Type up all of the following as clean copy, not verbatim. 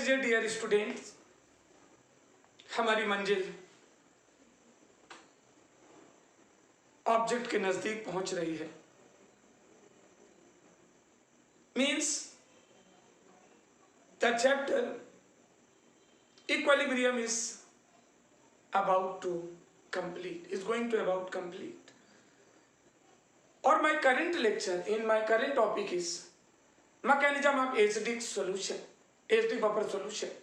जे dear students, हमारी मंजिल object के नजदीक पहुंच रही है। Means the chapter equilibrium is about to complete, is going to about complete. Or my current lecture in my current topic is mechanism of acidic solution, acidic buffer solution.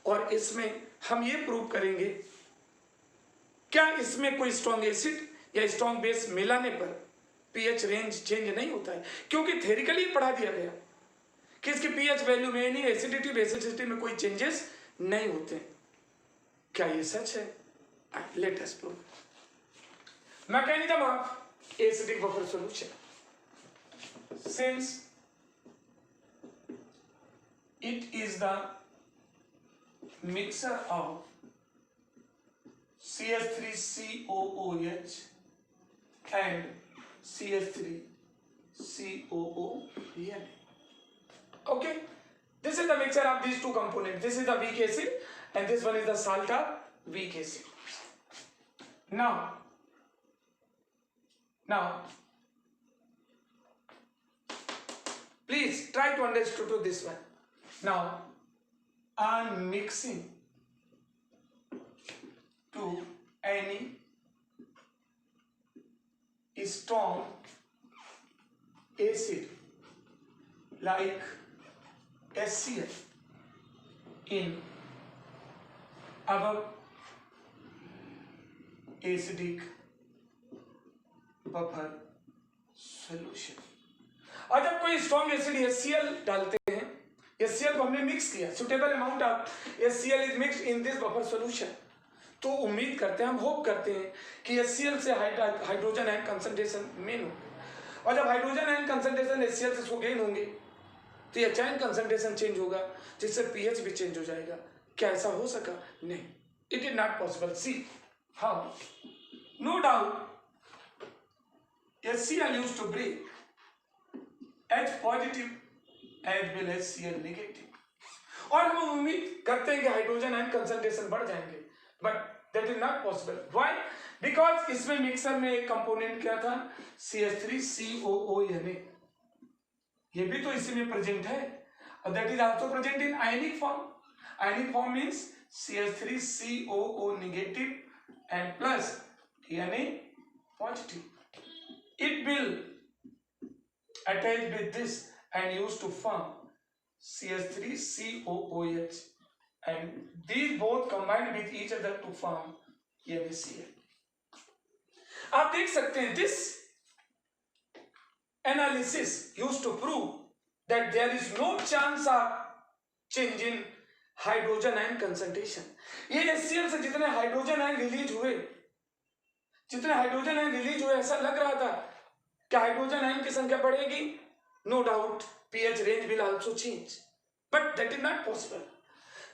और इसमें हम ये प्रूव करेंगे क्या इसमें कोई स्ट्रॉन्ग एसिड या strong base मिलाने पर पीएच रेंज चेंज नहीं होता है, क्योंकि थ्योरिकली पढ़ा दिया गया कि इसकी पीएच वैल्यू में यानी एसिडिटी बेसिडिटी में कोई चेंजेस नहीं होते। क्या ये सच है? Let us prove. Mechanism of acidic buffer solution, since it is the mixture of CH3COOH and CH3COON. Okay, this is the mixture of these two components. This is the weak acid and this one is the salt of weak acid. Now please try to understand this one. Now on mixing to any strong acid like HCl in our acidic buffer solution. और जब कोई strong acid HCl डालते हैं, HCl को हमने mix किया, suitable amount of HCl is mixed in this buffer solution, तो उम्मीद करते हैं, हम होप करते हैं कि HCl से हाइड्रोजन आयन कंसंट्रेशन मेन हो, और जब हाइड्रोजन आयन कंसंट्रेशन HCl से गेन होंगे तो एच आयन कंसंट्रेशन चेंज होगा, जिससे पीएच भी चेंज हो जाएगा। क्या ऐसा हो सका? नहीं, it is not possible. See how? No doubt HCl used to break H positive as well as Cl negative, और हम उम्मीद करते हैं कि हाइड्रोजन आयन कंसंट्रेशन बढ़ जाएंगे, but that is not possible. Why? Because इसमें मिक्सर में एक कंपोनेंट क्या था? CH3COONA, ये भी तो इसी में प्रेजेंट है, और that is also present in ionic form. Ionic form means CH3COO negative and plus Na positive. It will attach with this and used to form CH3COOH, and these both combined with each other to form NaCl. आप देख सकते हैं, this analysis used to prove that there is no chance of change in hydrogen ion concentration. ये HCl से जितने hydrogen ion release हुए, ऐसा लग रहा था कि हाइड्रोजन आयन की संख्या बढ़ेगी, no doubt pH range will also change, but that is not possible.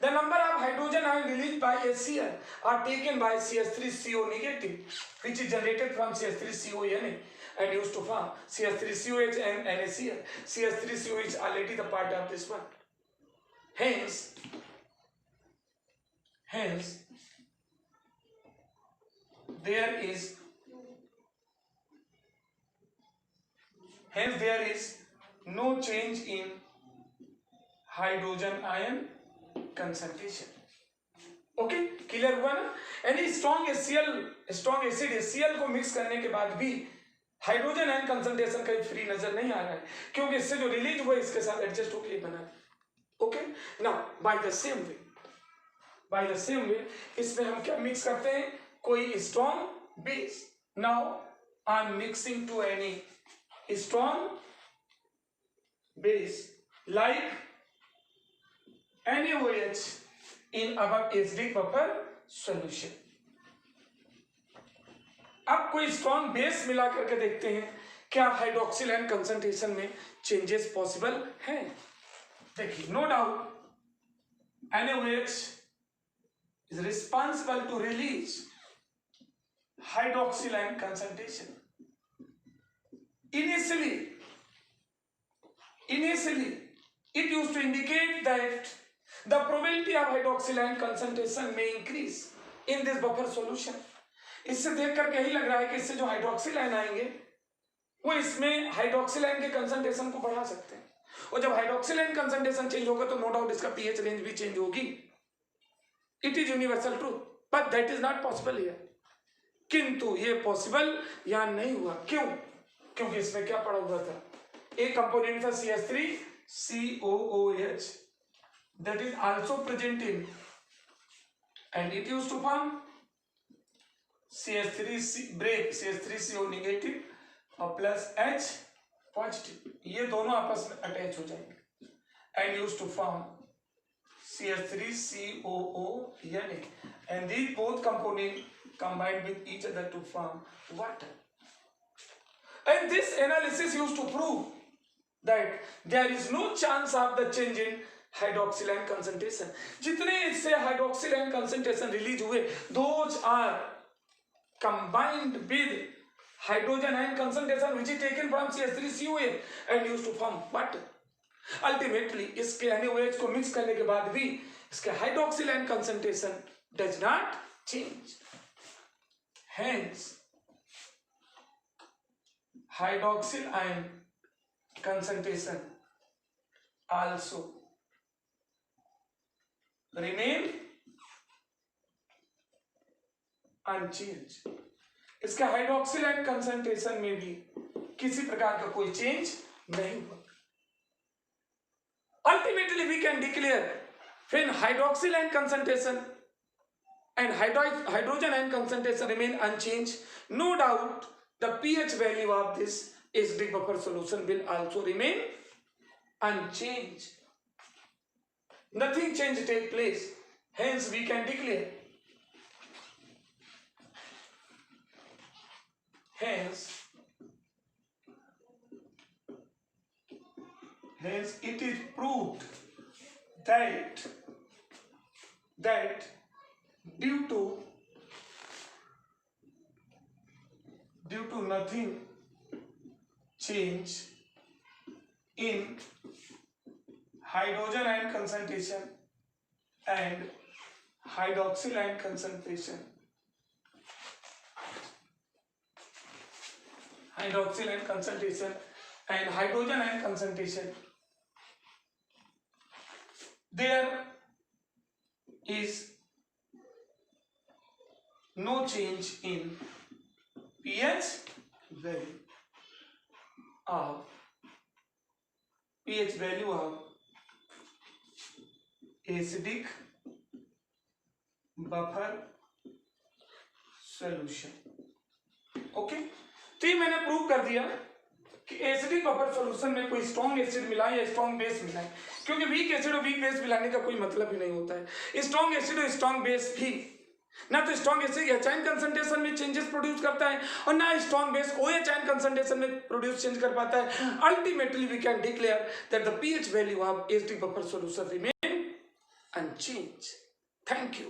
The number of hydrogen ion released by HCl are taken by CH3CO negative, which is generated from CH3CONA and used to form CH3COH and NaCl. CH3CO is already the part of this one. Hence there is no change in hydrogen ion concentration. Okay, clear हुआ ना? यानी strong acid HCl को mix करने के बाद भी hydrogen ion concentration कहीं free नजर नहीं आ रहा है, क्योंकि इससे जो रिलीज हुआ इसके साथ एडजस्ट होकर बना। Okay, now by the same way इसमें हम क्या मिक्स करते हैं? कोई strong base. Now I am mixing two any strong base like NaOH in our acidic buffer solution. अब कोई स्ट्रॉन्ग बेस मिला करके देखते हैं क्या हाइड्रोक्सिल आयन कंसंट्रेशन में चेंजेस पॉसिबल हैं। देखिए, no doubt NaOH is responsible to release hydroxyl ion concentration. Initially Initially, it used to indicate that the probability of hydroxyl ion concentration may increase in this buffer solution. इससे देख करके यही लग रहा है कि इससे जो हाइड्रोक्सिल आयन आएंगे वो इसमें हाइड्रोक्सिल आयन के कंसंट्रेशन को बढ़ा सकते हैं, और जब हाइड्रोक्सिल आयन कंसंट्रेशन चेंज होगा तो नो डाउट इसका पीएच रेंज भी चेंज होगी. It is universal truth, but that is not possible here. किंतु ये पॉसिबल यहां नहीं हुआ. क्यों? क्योंकि इसमें क्या पड़ा हुआ था, एक कंपोनेंट था CH3COOH that is also present in, and it used to form CH3CO negative और प्लस H पॉजिटिव. ये दोनों आपस में अटैच हो जाएंगे and used to form CH3COO Na, and these both components combined with each other to form water. And this analysis used to prove that there is no chance of the change in hydroxyl ion concentration. जितने इससे hydroxyl ion concentration release हुए, those are combined with hydrogen ion concentration which is taken from CH3COA and used to form water. Ultimately, इसके NaOH को mix करने के बाद भी इसके hydroxyl ion concentration does not change. Hence, hydroxyl ion concentration also remain unchanged. इसका hydroxyl ion concentration में भी किसी प्रकार का कोई चेंज नहीं हुआ. Ultimately, we can declare when hydroxyl ion concentration and hydrogen ion concentration remain unchanged, no doubt the pH value of this acidic buffer solution will also remain unchanged. Nothing change take place. Hence, we can declare. Hence, it is proved that due to nothing change in hydrogen ion concentration and hydroxyl ion concentration, hydroxyl ion concentration and hydrogen ion concentration, there is no change in pH value of acidic buffer solution. Okay, तो ये मैंने prove कर दिया कि acidic buffer solution में कोई strong acid मिला या स्ट्रॉन्ग बेस मिला है, क्योंकि वीक एसिड और वीक बेस मिलाने का कोई मतलब ही नहीं होता है. स्ट्रॉन्ग एसिड और स्ट्रॉन्ग बेस भी ना तो strong acid H ion concentration में चेंजेस प्रोड्यूस करता है और ना strong base OH ion concentration में प्रोड्यूस चेंज कर पाता है. Ultimately we can declare that the pH value of acidic buffer solution remain unchanged. Thank you.